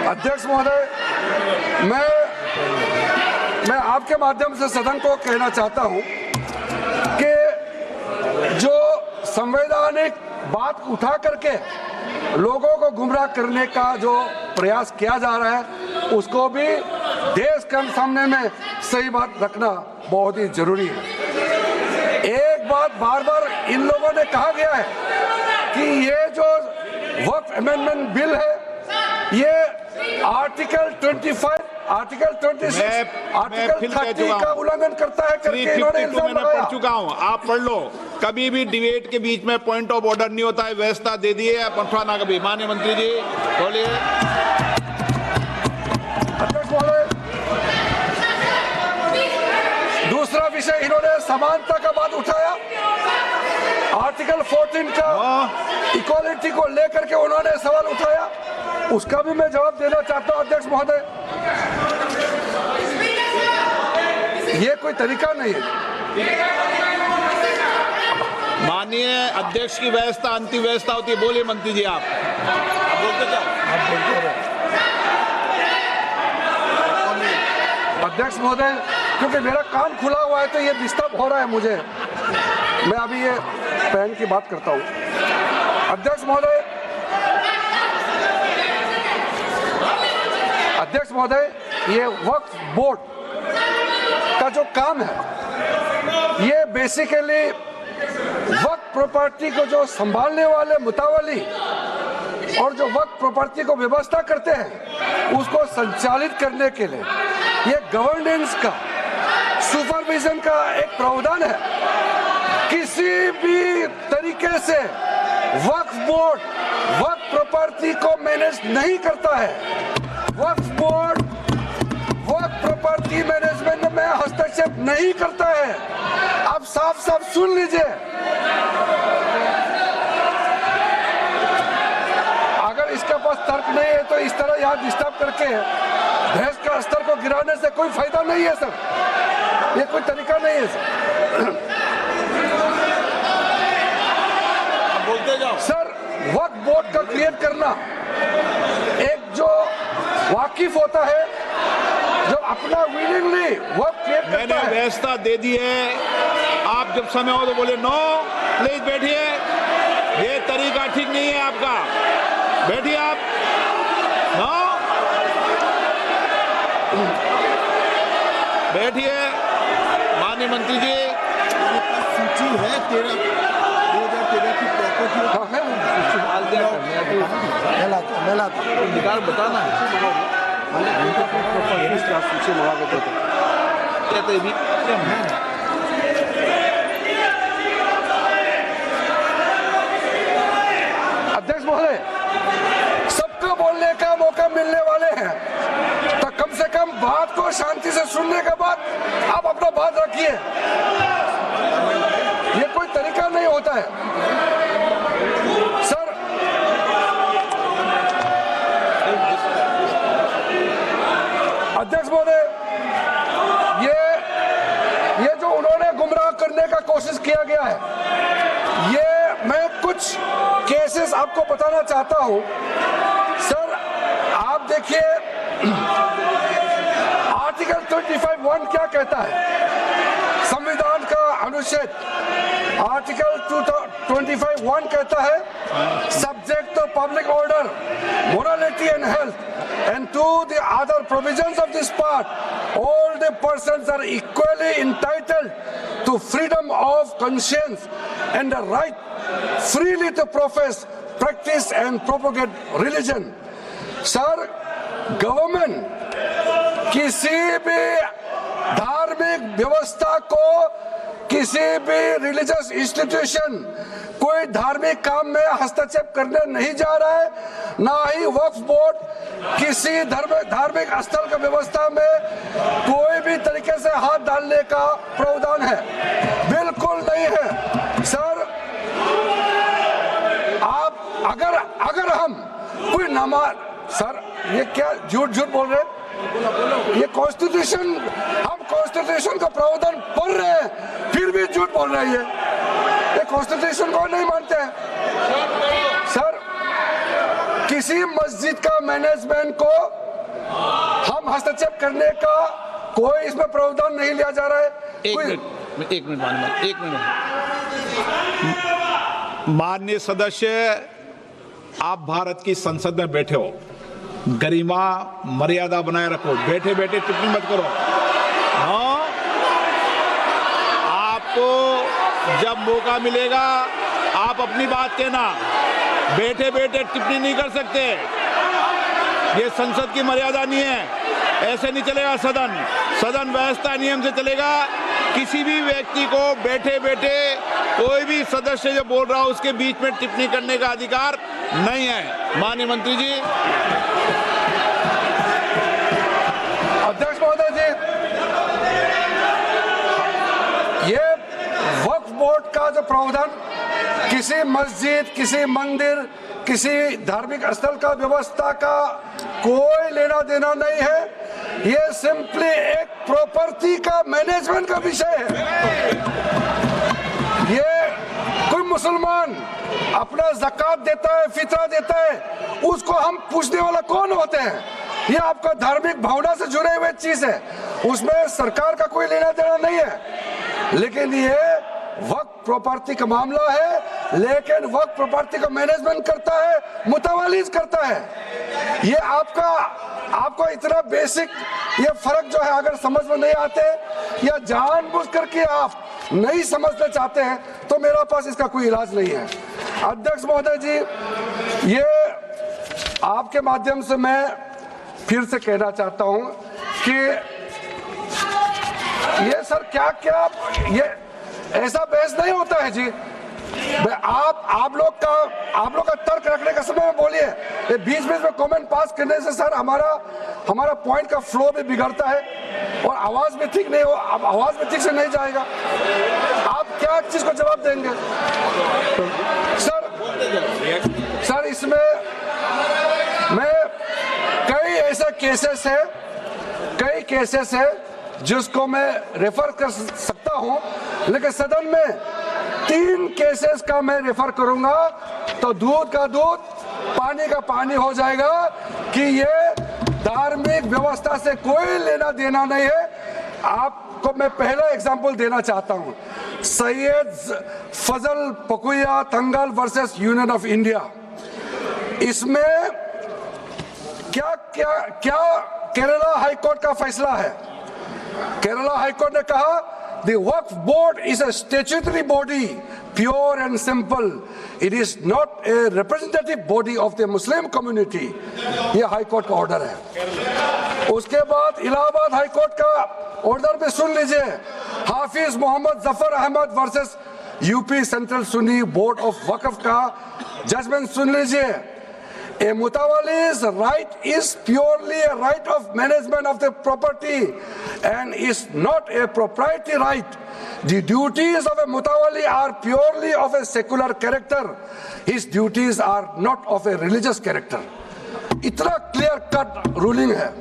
अध्यक्ष महोदय, मैं आपके माध्यम से सदन को कहना चाहता हूं कि जो संवैधानिक बात उठा करके लोगों को गुमराह करने का जो प्रयास किया जा रहा है उसको भी देश के सामने में सही बात रखना बहुत ही जरूरी है। एक बात बार बार इन लोगों ने कहा गया है कि ये जो वक्फ अमेंडमेंट बिल है ये आर्टिकल 26, आर्टिकल 26, आर्टिकल 30 का उल्लंघन करता है करके इन्होंने इल्जाम लगाया। पढ़ चुका हूं, आप पढ़ लो। कभी भी डिबेट के बीच में पॉइंट ऑफ ऑर्डर नहीं होता है, व्यवस्था दे दी है ना कभी। माननीय मंत्री जी बोलिए। अध्यक्ष महोदय, दूसरा विषय इन्होंने समानता का बात उठाया, आर्टिकल 14 का इक्वालिटी को लेकर के उन्होंने सवाल उठाया, उसका भी मैं जवाब देना चाहता हूं। अध्यक्ष महोदय, ये कोई तरीका नहीं है। माननीय अध्यक्ष की व्यवस्था अंतिम व्यवस्था होती है। बोलिए मंत्री जी, आप बोलते जाओ। अध्यक्ष महोदय, क्योंकि मेरा कान खुला हुआ है तो ये डिस्टर्ब हो रहा है मुझे, मैं अभी ये पैन की बात करता हूं। अध्यक्ष महोदय, ये वक्फ बोर्ड का जो काम है ये बेसिकली वक्फ प्रॉपर्टी को जो संभालने वाले मुतावली और जो वक्फ प्रॉपर्टी को व्यवस्था करते हैं उसको संचालित करने के लिए ये गवर्नेंस का, सुपरविजन का एक प्रावधान है। किसी भी तरीके से वक्फ बोर्ड वक्फ प्रॉपर्टी को मैनेज नहीं करता है। वक्फ बोर्ड वक्फ प्रॉपर्टी मैनेजमेंट में हस्तक्षेप नहीं करता है। आप साफ साफ सुन लीजिए, अगर इसके पास तर्क नहीं है तो इस तरह यहाँ डिस्टर्ब करके बहस का स्तर को गिराने से कोई फायदा नहीं है सर, ये कोई तरीका नहीं है सर। बोलते जाओ सर, वक्फ बोर्ड का क्रिएट करना एक जो वाकिफ होता है, जो अपना विलिंगली वक्फ क्रिएट करता है। मैंने व्यवस्था दे दी है, आप जब समय हो तो बोले नो, प्लीज बैठिए। ये तरीका ठीक नहीं है आपका, बैठिए आप। नो, बैठिए। माननीय मंत्री जी, सूची है 2013 की प्रॉपर्टी निकाल बताना सूची मंगा के देते कहते भी। अध्यक्ष महोदय, सबको बोलने का मौका मिलने वाले हैं तो कम से कम बात को शांति से सुनने के बाद आप अपना बात रखिए। ये कोई तरीका नहीं होता है सर। अध्यक्ष महोदय, ये जो उन्होंने गुमराह करने का कोशिश किया गया है, ये मैं कुछ केसेस आपको बताना चाहता हूं सर। आप देखिए आर्टिकल 25(1) क्या कहता है, संविधान का अनुच्छेद आर्टिकल 25(1) कहता है subject to public order, morality and health and to the other provisions of this part, all the persons are equally entitled to freedom of conscience and the right freely to profess, practice and propagate religion। Sir, government किसी भी धार्मिक व्यवस्था को, किसी भी religious institution, कोई धार्मिक काम में हस्तक्षेप करने नहीं जा रहा है, ना ही वक्फ बोर्ड किसी धार्मिक स्थल की व्यवस्था में कोई भी तरीके से हाथ डालने का प्रावधान है, बिल्कुल नहीं है सर। आप अगर हम कोई नमाज, सर ये क्या झूठ बोल रहे हैं? ये कॉन्स्टिट्यूशन, हम कॉन्स्टिट्यूशन का प्रावधान पढ़ रहे हैं फिर भी झूठ बोल रहे हैं। ये कॉन्स्टिट्यूशन को नहीं मानते हैं। सर, किसी मस्जिद का मैनेजमेंट को हम हस्तक्षेप करने का कोई इसमें प्रावधान नहीं लिया जा रहा है। एक मिनट माननीय सदस्य, आप भारत की संसद में बैठे हो, गरिमा मर्यादा बनाए रखो, बैठे बैठे टिप्पणी मत करो। हाँ, आपको जब मौका मिलेगा आप अपनी बात कहना, बैठे बैठे टिप्पणी नहीं कर सकते। ये संसद की मर्यादा नहीं है, ऐसे नहीं चलेगा सदन। सदन व्यवस्था नियम से चलेगा। किसी भी व्यक्ति को बैठे बैठे कोई भी सदस्य जो बोल रहा हो उसके बीच में टिप्पणी करने का अधिकार नहीं है। माननीय मंत्री जी। अध्यक्ष महोदय जी, ये वक्फ बोर्ड का जो प्रावधान किसी मस्जिद, किसी मंदिर, किसी धार्मिक स्थल का व्यवस्था का कोई लेना देना नहीं है। ये सिंपली एक प्रॉपर्टी का मैनेजमेंट का विषय है। ये कोई मुसलमान अपना ज़कात देता है, फितरा देता है, उसको हम पूछने वाला कौन होते हैं? ये आपका धार्मिक भावना से जुड़े हुए चीज है, उसमें सरकार का कोई लेना देना नहीं है। लेकिन ये वक्फ प्रॉपर्टी का मामला है, लेकिन वक्फ प्रॉपर्टी का मैनेजमेंट करता है, मुतवल्लिज करता है। ये आपको इतना बेसिक ये फर्क जो है अगर समझ में नहीं आते या जानबूझ करके आप नहीं समझना चाहते हैं तो मेरा पास इसका कोई इलाज नहीं है। अध्यक्ष महोदय जी, ये आपके माध्यम से मैं फिर से कहना चाहता हूं कि ये सर क्या ये ऐसा बहस नहीं होता है जी। आप लोग का तर्क रखने का समय में बोलिए, बीच में कमेंट पास करने से सर हमारा पॉइंट का फ्लो भी बिगड़ता है और आवाज भी ठीक नहीं हो, अब आवाज भी ठीक से नहीं जाएगा। आप क्या चीज को जवाब देंगे सर? इसमें मैं कई ऐसे केसेस है जिसको मैं रेफर कर सकता हूं, लेकिन सदन में 3 केसेस का मैं रेफर करूंगा तो दूध का दूध, पानी का पानी हो जाएगा कि ये धार्मिक व्यवस्था से कोई लेना देना नहीं है। आपको मैं पहला एग्जांपल देना चाहता हूं, सैयद फजल पकुया Thangal versus union of India. इसमें क्या केरला हाईकोर्ट का फैसला है। केरला हाईकोर्ट ने कहा The Waqf Board is a statutory body, pure and simple. It is not a representative body of the Muslim community. ये हाई कोर्ट का ऑर्डर है। उसके बाद इलाहाबाद हाई कोर्ट का ऑर्डर भी सुन लीजिए, Hafiz Mohammad Zafar Ahmad versus UP central Sunni board of Waqf का जजमेंट सुन लीजिए। A mutawalli's right is purely a right of management of the property and is not a proprietary right. The duties of a mutawalli are purely of a secular character. His duties are not of a religious character. इतना clear cut ruling है।